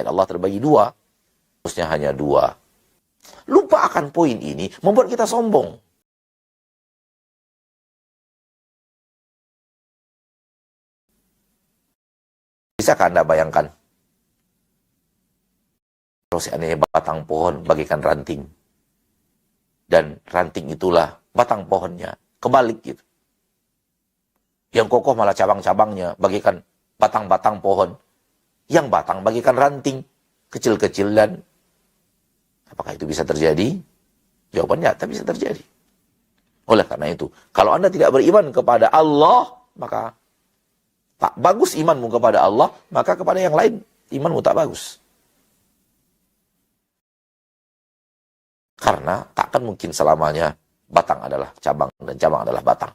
ayat Allah terbagi dua. Rumusnya hanya dua. Lupa akan poin ini membuat kita sombong. Bisakah Anda bayangkan? Kalau seandainya batang pohon bagaikan ranting. Dan ranting itulah batang pohonnya. Kebalik gitu. Yang kokoh malah cabang-cabangnya bagaikan batang-batang pohon. Yang batang bagaikan ranting. Kecil-kecil dan apakah itu bisa terjadi? Jawabannya tak bisa terjadi. Oleh karena itu, kalau Anda tidak beriman kepada Allah, maka tak bagus imanmu kepada Allah, maka kepada yang lain imanmu tak bagus. Karena tak akan mungkin selamanya batang adalah cabang dan cabang adalah batang.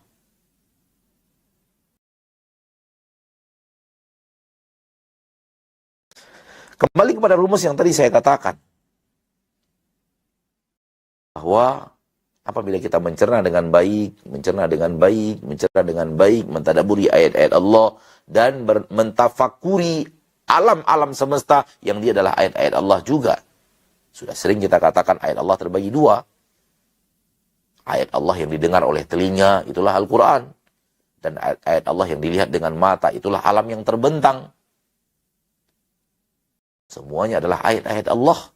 Kembali kepada rumus yang tadi saya katakan. Bahwa apabila kita mencerna dengan baik, mentadaburi ayat-ayat Allah, dan mentafakuri alam-alam semesta yang dia adalah ayat-ayat Allah juga. Sudah sering kita katakan ayat Allah terbagi dua. Ayat Allah yang didengar oleh telinga, itulah Al-Quran. Dan ayat Allah yang dilihat dengan mata, itulah alam yang terbentang. Semuanya adalah ayat-ayat Allah.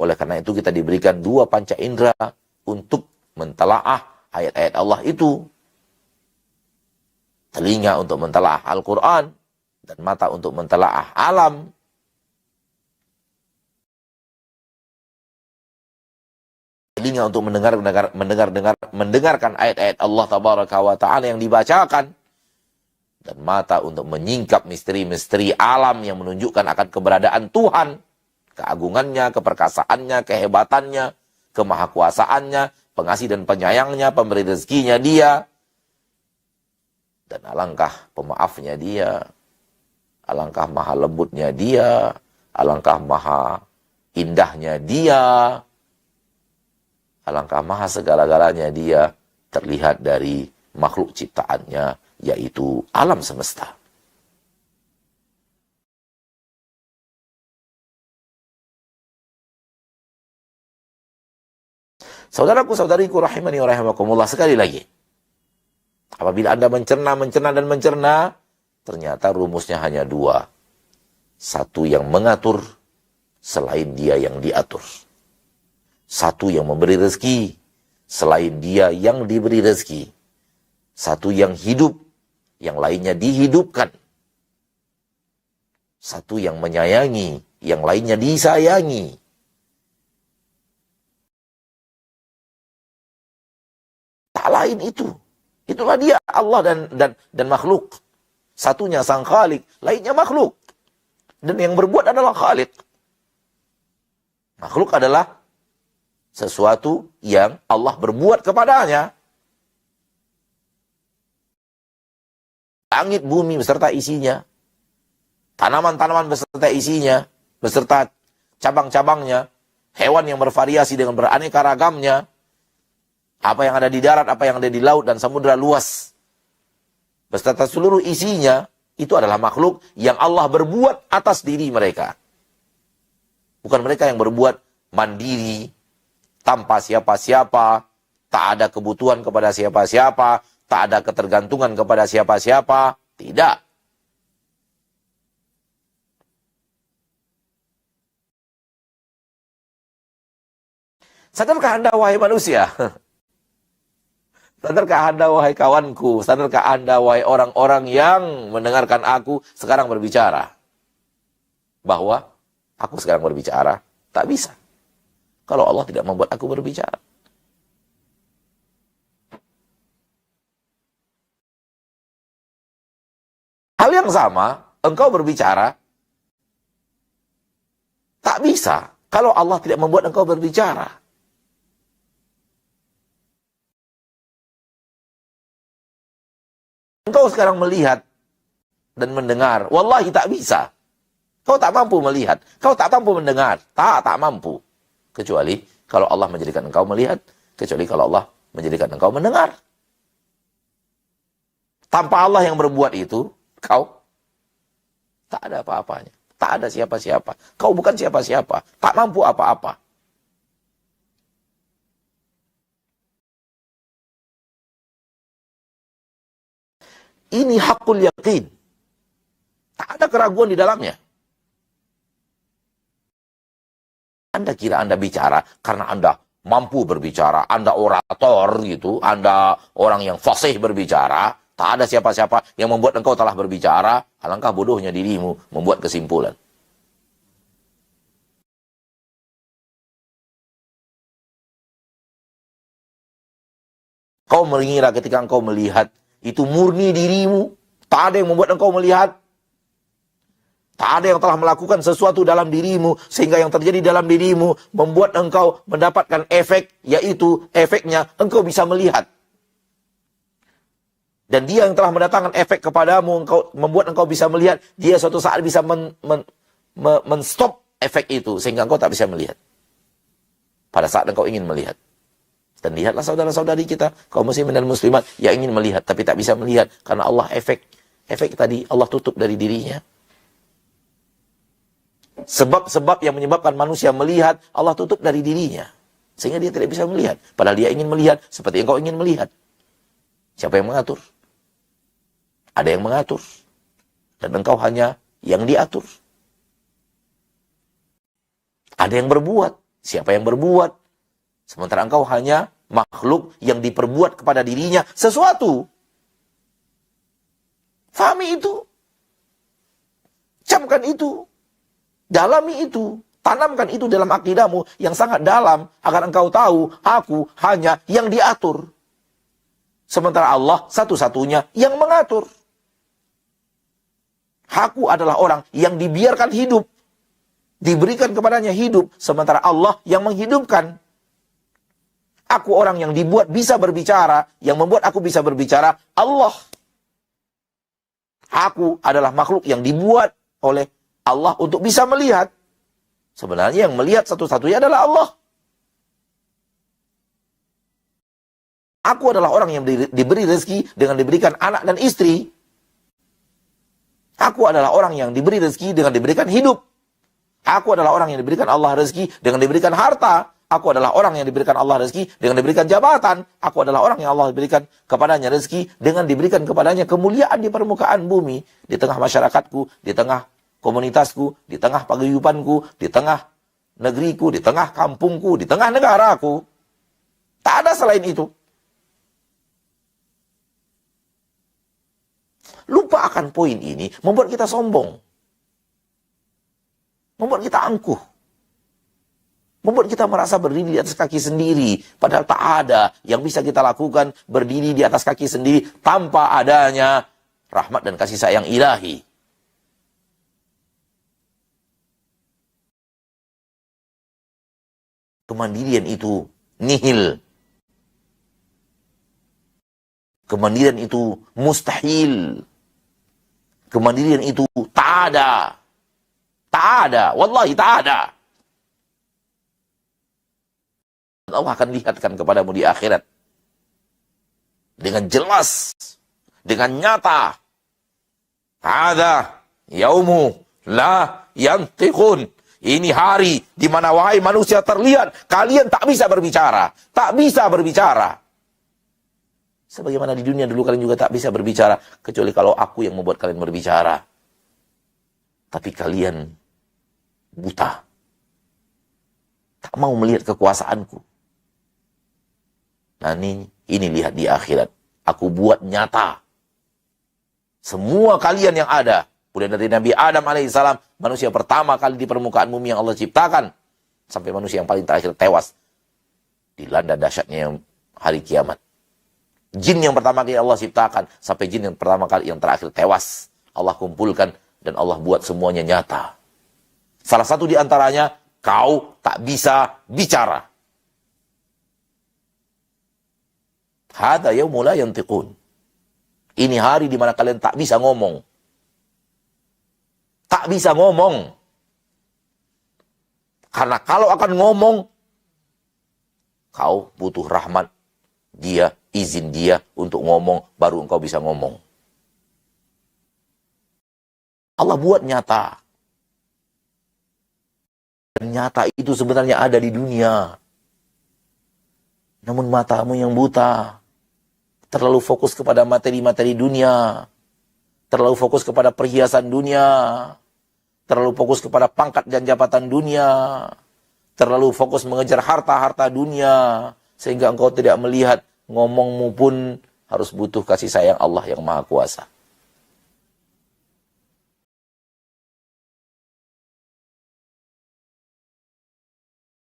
Oleh karena itu kita diberikan dua panca indera untuk mentelaah ayat-ayat Allah itu. Telinga untuk mentelaah Al-Quran dan mata untuk mentelaah alam. Telinga untuk mendengarkan ayat-ayat Allah Tabaraka wa Ta'ala yang dibacakan. Dan mata untuk menyingkap misteri-misteri alam yang menunjukkan akan keberadaan Tuhan. Keagungannya, keperkasaannya, kehebatannya, kemahakuasaannya, pengasih dan penyayangnya, pemberi rezekinya dia. Dan alangkah pemaafnya dia, alangkah maha lembutnya dia, alangkah maha indahnya dia, alangkah maha segala-galanya dia terlihat dari makhluk ciptaannya, yaitu alam semesta. Saudaraku, saudariku, rahimani wa rahimakumullah, sekali lagi. Apabila Anda mencerna, ternyata rumusnya hanya dua. Satu yang mengatur, selain dia yang diatur. Satu yang memberi rezeki, selain dia yang diberi rezeki. Satu yang hidup, yang lainnya dihidupkan. Satu yang menyayangi, yang lainnya disayangi. Tak lain itu. Itulah dia Allah dan makhluk. Satunya sang Khalik, lainnya makhluk. Dan yang berbuat adalah Khalik. Makhluk adalah sesuatu yang Allah berbuat kepadanya. Langit, bumi beserta isinya. Tanaman-tanaman beserta isinya. Beserta cabang-cabangnya. Hewan yang bervariasi dengan beraneka ragamnya. Apa yang ada di darat, apa yang ada di laut dan samudera luas. Beserta seluruh isinya, itu adalah makhluk yang Allah berbuat atas diri mereka. Bukan mereka yang berbuat mandiri, tanpa siapa-siapa, tak ada kebutuhan kepada siapa-siapa, tak ada ketergantungan kepada siapa-siapa. Tidak. Sadarkah Anda, wahai manusia? Sadarkah Anda, wahai kawanku? Sadarkah Anda, wahai orang-orang yang mendengarkan aku sekarang berbicara? Bahwa aku sekarang berbicara, tak bisa. Kalau Allah tidak membuat aku berbicara. Hal yang sama, engkau berbicara, tak bisa. Kalau Allah tidak membuat engkau berbicara. Engkau sekarang melihat dan mendengar. Wallahi tak bisa. Kau tak mampu melihat. Kau tak mampu mendengar. Tak mampu. Kecuali kalau Allah menjadikan engkau melihat. Kecuali kalau Allah menjadikan engkau mendengar. Tanpa Allah yang berbuat itu, kau tak ada apa-apanya. Tak ada siapa-siapa. Kau bukan siapa-siapa. Tak mampu apa-apa. Ini hakul yakin. Tak ada keraguan di dalamnya. Anda kira Anda bicara karena Anda mampu berbicara, Anda orator gitu, Anda orang yang fasih berbicara, tak ada siapa-siapa yang membuat engkau telah berbicara, alangkah bodohnya dirimu membuat kesimpulan. Kau mengira ketika engkau melihat, itu murni dirimu, tak ada yang membuat engkau melihat. Tak ada yang telah melakukan sesuatu dalam dirimu, sehingga yang terjadi dalam dirimu membuat engkau mendapatkan efek, yaitu efeknya engkau bisa melihat. Dan dia yang telah mendatangkan efek kepadamu, membuat engkau bisa melihat, dia suatu saat bisa men-stop efek itu, sehingga engkau tak bisa melihat. Pada saat engkau ingin melihat. Dan lihatlah saudara-saudari kita, kaum muslimin dan muslimat, yang ingin melihat, tapi tak bisa melihat, karena Allah efek tadi, Allah tutup dari dirinya. Sebab-sebab yang menyebabkan manusia melihat, Allah tutup dari dirinya. Sehingga dia tidak bisa melihat. Padahal dia ingin melihat seperti engkau ingin melihat. Siapa yang mengatur? Ada yang mengatur. Dan engkau hanya yang diatur. Ada yang berbuat. Siapa yang berbuat? Sementara engkau hanya makhluk yang diperbuat kepada dirinya sesuatu. Fahami itu. Camkan itu. Dalami itu, tanamkan itu dalam akidahmu yang sangat dalam, agar engkau tahu, aku hanya yang diatur. Sementara Allah satu-satunya yang mengatur. Aku adalah orang yang dibiarkan hidup, diberikan kepadanya hidup, sementara Allah yang menghidupkan. Aku orang yang dibuat bisa berbicara, yang membuat aku bisa berbicara, Allah. Aku adalah makhluk yang dibuat oleh Allah untuk bisa melihat. Sebenarnya yang melihat satu-satunya adalah Allah. Aku adalah orang yang diberi rezeki dengan diberikan anak dan istri. Aku adalah orang yang diberi rezeki dengan diberikan hidup. Aku adalah orang yang diberikan Allah rezeki dengan diberikan harta. Aku adalah orang yang diberikan Allah rezeki dengan diberikan jabatan. Aku adalah orang yang Allah berikan kepadanya rezeki dengan diberikan kepadanya kemuliaan di permukaan bumi. Di tengah masyarakatku, di tengah komunitasku, di tengah paguyubanku, di tengah negeriku, di tengah kampungku, di tengah negaraku. Tak ada selain itu. Lupa akan poin ini membuat kita sombong. Membuat kita angkuh. Membuat kita merasa berdiri di atas kaki sendiri. Padahal tak ada yang bisa kita lakukan berdiri di atas kaki sendiri tanpa adanya rahmat dan kasih sayang ilahi. Kemandirian itu nihil. Kemandirian itu mustahil. Kemandirian itu tak ada. Tak ada. Wallahi tak ada. Allah akan lihatkan kepadamu di akhirat. Dengan jelas. Dengan nyata. Hadza yaumu la yantiqun. Ini hari di mana wahai manusia terlihat kalian tak bisa berbicara. Tak bisa berbicara. Sebagaimana di dunia dulu kalian juga tak bisa berbicara. Kecuali kalau aku yang membuat kalian berbicara. Tapi kalian buta. Tak mau melihat kekuasaanku. Nah ini lihat di akhirat. Aku buat nyata. Semua kalian yang ada. Mulai dari Nabi Adam alaihissalam, manusia pertama kali di permukaan bumi yang Allah ciptakan, sampai manusia yang paling terakhir tewas dilanda dahsyatnya yang hari kiamat. Jin yang pertama kali Allah ciptakan, sampai jin yang pertama kali yang terakhir tewas, Allah kumpulkan dan Allah buat semuanya nyata. Salah satu di antaranya, kau tak bisa bicara. Hadza yaumul la yantiqun. Ini hari di mana kalian tak bisa ngomong. Tak bisa ngomong. Karena kalau akan ngomong, kau butuh rahmat dia, izin dia untuk ngomong, baru engkau bisa ngomong. Allah buat nyata. nyata itu sebenarnya ada di dunia. Namun matamu yang buta, terlalu fokus kepada materi-materi dunia, terlalu fokus kepada perhiasan dunia, terlalu fokus kepada pangkat dan jabatan dunia, terlalu fokus mengejar harta-harta dunia, sehingga engkau tidak melihat ngomongmu pun harus butuh kasih sayang Allah yang Maha Kuasa.